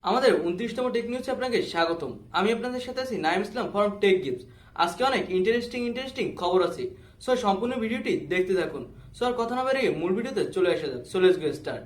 আমাদের 29তম টেক নিউজে আপনাকে স্বাগতম। আমি আপনাদের সাথে আছি নাইম ইসলাম ফ্রম টেক গিফটস। আজকে অনেক ইন্টারেস্টিং খবর আছে, সো সম্পূর্ণ ভিডিওটি দেখতে থাকুন। সো আর কথা না বাড়িয়ে মূল ভিডিওতে চলে আসা যাক। So let's get start.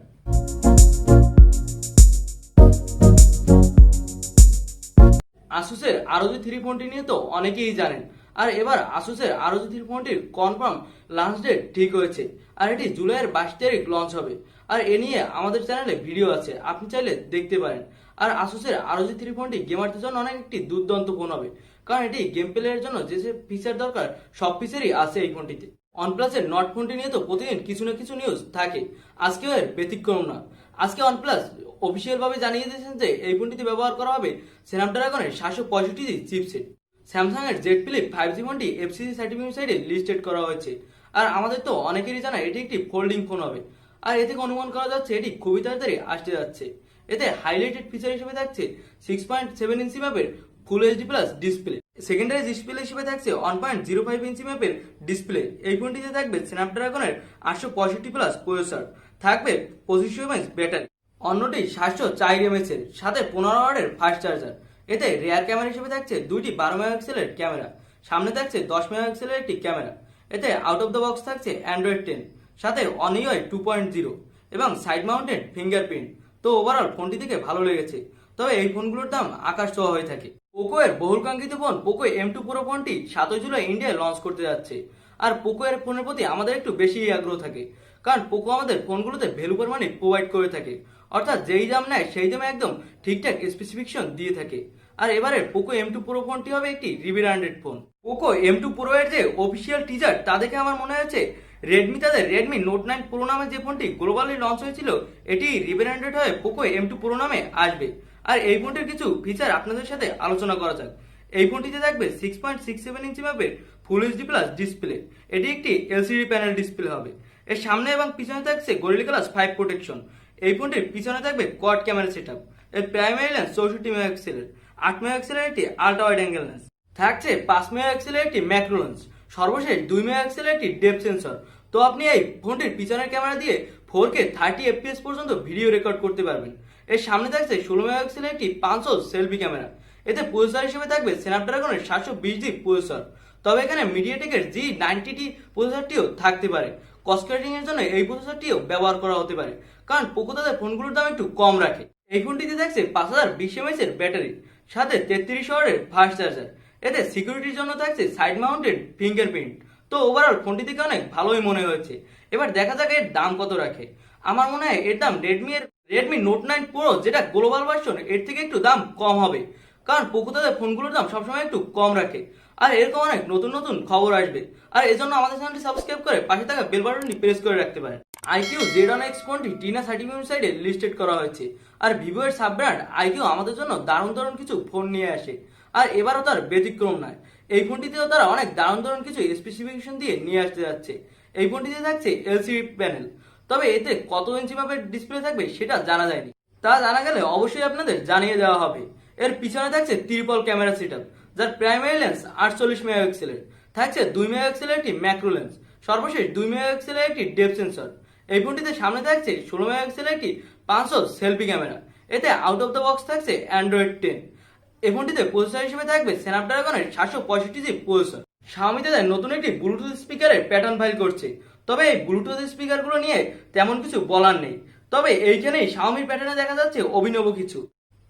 আসুসের ROG 3 ফোনটি নিয়ে তো অনেকেই জানেন, আর এবার আসুসের ROG 3 ফোনটির কনফার্ম লঞ্চ ডেট ঠিক হয়েছে, আর এটি জুলাইয়ের 22 তারিখ লঞ্চ হবে। আর এ নিয়ে আমাদের চ্যানেলে ভিডিও আছে, আপনি চাইলে দেখতে পারেন। আর আসুসের ROG 3 ফোনটি গেমারদের জন্য অনেক একটি দুর্দান্ত ফোন হবে, কারণ এটি গেম প্লেয়ারের জন্য যে ফিচার দরকার সব ফিচারই আছে এই ফোনটিতে। ওয়ানপ্লাসের নট ফোনটি নিয়ে তো প্রতিদিন কিছু না কিছু নিউজ থাকে, আজকেও এর ব্যতিক্রম না। আজকে ওয়ানপ্লাস অফিসিয়াল ভাবে জানিয়ে দিয়েছেন যে এই ফোনটিতে ব্যবহার করা হবে স্ন্যাপড্রাগনের 765 চিপসেট। স্যামসাং এর জেড ফ্লিপ 5G ফোনটি FCC সার্টিফিকেট সাইটে লিস্টেড করা হয়েছে। আর আমাদের তো অনেকেরই জানা এটি একটি ফোল্ডিং ফোন হবে, আর এ থেকে অনুমান করা যাচ্ছে এটি খুবই তাড়াতাড়ি আসতে যাচ্ছে। এতে হাইলাইটেড ফিচার হিসেবে থাকছে 6.7 ইঞ্চি ম্যাপের ফুল HD plus display. Secondary display হিসেবে থাকছে 1.05 ইঞ্চি ম্যাপের ডিসপ্লে। এই ফোনটিতে থাকবে স্ন্যাপড্রাগনের 865 প্লাস প্রসেসর, থাকবে 2500 mAh ব্যাটারি। অন্যটি 704 mAh এর সাথে 15 ওয়াটের ফাস্ট চার্জার। এতে রিয়ার ক্যামেরা হিসেবে থাকছে দুইটি 12 মেগাপিক্সেলের ক্যামেরা, সামনে থাকছে 10 মেগাপিক্সেলের একটি ক্যামেরা। এতে আউট অফ দ্য বক্স থাকছে অ্যান্ড্রয়েড 10, সাথে OneUI 2.0 এবং সাইড মাউন্টেড ফিঙ্গারপ্রিন্ট। তো ওভারঅল ফোনটি থেকে ভালো লেগেছে, তবে এই ফোনগুলোর দাম আকাশ ছোঁয়া হয়ে থাকে। পোকো এর বহুল কাঙ্ক্ষিত ফোন পোকো M2 প্রো ফোনটি 7 জুলাই ইন্ডিয়ায় লঞ্চ করতে যাচ্ছে। আর পোকো এর ফোনের প্রতি আমাদের একটু বেশি আগ্রহ থাকে, কারণ পোকো আমাদের ফোনগুলোতে ভ্যালু ফর মানি প্রোভাইড করে থাকে, অর্থাৎ যেই দাম নেয় সেই দামে একদম ঠিকঠাক স্পেসিফিকেশন দিয়ে থাকে। আর এবারে পোকো M2 প্রো ফোনটি হবে একটি rebranded phone. Poco M2 pro এর যে অফিসিয়াল টিজার তা দেখে আমার মনে হয়েছে রেডমি তাদের রেডমি নোট 9 প্রো নামে যে ফোনটি গ্লোবালি লঞ্চ হয়েছিল এটি রিব্র্যান্ডেড হয়ে পোকো M2 প্রো নামে আসবে। আর এই ফোনটির কিছু ফিচার আপনাদের সাথে আলোচনা করা যাক। এই ফোনটিতে থাকবে 6.67 ইঞ্চি ম্যাপের ফুল HD প্লাস ডিসপ্লে। এটি একটি LCD প্যানেল ডিসপ্লে হবে। এর সামনে এবং পিছনে থাকছে গরিলা গ্লাস 5 প্রোটেকশন। এই ফোনটির পিছনে থাকবে কোয়াড ক্যামেরা সেটআপ। এর প্রাইমারি লেন্স 64 মেগাপিক্সেলের, 8 মেগাপিক্সেলের একটি আল্ট্রা ওয়াইড অ্যাঙ্গেল লেন্স, থাকছে 5 মেগাপিক্সেলের একটি ম্যাক্রো লেন্স, সর্বশেষ 2 মেগাপিক্সেলের একটি ডেপথ সেন্সর। তো আপনি এই ফোনটির পিছনের ক্যামেরা দিয়ে 4K 30 FPS পর্যন্ত ভিডিও রেকর্ড করতে পারবেন। এর সামনে থাকছে 16 মেগাপিক্সেলের একটি 500 সেলফি ক্যামেরা। এতে প্রসেসর হিসেবে থাকবে স্ন্যাপড্রাগনের 720G প্রসেসর, তবে এখানে মিডিয়াটেকের G90T প্রসেসরটিও থাকতে পারে। কস্ট কাটিং এর জন্য এই প্রসেসরটিও ব্যবহার করা হতে পারে, কারণ পোকো তাদের ফোনগুলোর দাম একটু কম রাখে। এই ফোনটিতে থাকছে 5020 mAh এর ব্যাটারি, সাথে 33 ওয়াটের ফাস্ট চার্জার। এতে সিকিউরিটির জন্য থাকছে সাইড মাউন্টেড ফিঙ্গারপ্রিন্ট। তো ওভারঅল ফোনটি থেকে অনেক ভালোই মনে হয়েছে। এবার দেখা যাক এর দাম কত রাখে। আমার মনে হয় এর দাম রেডমি নোট 9 প্রো যেটা গ্লোবাল ভার্সন এর থেকে একটু দাম কম হবে, কারণ পোকো তাদের ফোনগুলোর দাম সবসময় একটু কম রাখে। আর এরকম অনেক নতুন নতুন খবর আসবে, আর এজন্য আমাদের চ্যানেলটি সাবস্ক্রাইব করে পাশে থাকা বেল বাটনটি প্রেস করে রাখতে পারেন। IQ Z1X ফোনটি টিনা সার্টিফিকেট সাইটে লিস্টেড করা হয়েছে। আর ভিভো এর সাব ব্র্যান্ড IQ আমাদের জন্য দারুণ কিছু ফোন নিয়ে আসে, আর এবারও তার ব্যতিক্রম নয়। এই ফোনটিতেও তারা অনেক দারুণ কিছু স্পেসিফিকেশন দিয়ে নিয়ে আসতে যাচ্ছে। এই ফোনটিতে থাকছে LCD প্যানেল, তবে এতে কত ইঞ্চি মাপের ডিসপ্লে থাকবে সেটা জানা যায়নি। তা জানা গেলে অবশ্যই আপনাদের জানিয়ে দেওয়া হবে। এর পিছনে থাকছে ট্রিপল ক্যামেরা সেটআপ, যার প্রাইমারি লেন্স 48 মেগাপিক্সেলের, থাকছে 2 মেগাপিক্সেলের একটি ম্যাক্রো লেন্স, সর্বশেষ 2 মেগাপিক্সেলের একটি ডেপথ সেন্সর। এই ফোনটিতে সামনে থাকছে 16 মেগাপিক্সেলের একটি 500 সেলফি ক্যামেরা। এতে আউট অফ দ্য বক্স থাকছে অ্যান্ড্রয়েড 10। এই ফোনটিতে প্রসেসর হিসেবে থাকবে স্ন্যাপড্রাগনের 765G প্রসেসর। Xiaomi তাদের নতুন একটি ব্লুটুথ স্পিকারের প্যাটার্ন ফাইল করছে, তবে এই ব্লুটুথ স্পিকারগুলো নিয়ে তেমন কিছু বলার নেই। তবে এইখানেই Xiaomiর প্যাটার্নে দেখা যাচ্ছে অভিনব কিছু।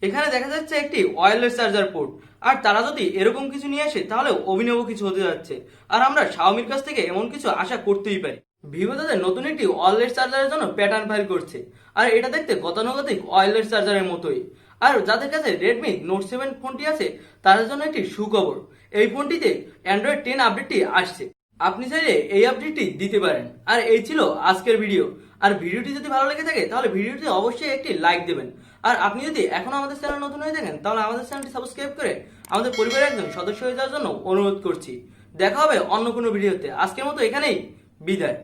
এখানে দেখা যাচ্ছে একটি ওয়্যারলেস চার্জার পোর্ট, আর তারা যদি এরকম কিছু নিয়ে আসে তাহলে অভিনব কিছু হতে যাচ্ছে, আর আমরা Xiaomiর কাছ থেকে এমন কিছু আশা করতেই পারি। ভিভো তাদের নতুন একটি ওয়্যারলেস চার্জারের জন্য প্যাটার্ন ফাইল করছে, আর এটা দেখতে গতানুগতিক ওয়্যারলেস চার্জারের মতোই। আর যাদের কাছে রেডমি নোট 7 ফোনটি আছে তাদের জন্য একটি সুখবর, এই ফোনটিতে অ্যান্ড্রয়েড 10 আপডেটটি আসছে। আপনি চাইলে এই আপডেটটি দিতে পারেন। আর এই ছিল আজকের ভিডিও। আর ভিডিওটি যদি ভালো লেগে থাকে তাহলে ভিডিওটিতে অবশ্যই একটি লাইক দেবেন। আর আপনি যদি এখনো আমাদের চ্যানেল নতুন হয়ে থাকেন তাহলে আমাদের চ্যানেলটি সাবস্ক্রাইব করে আমাদের পরিবারের একজন সদস্য হয়ে যাওয়ার জন্য অনুরোধ করছি। দেখা হবে অন্য কোনো ভিডিওতে। আজকের মতো এখানেই বিদায়।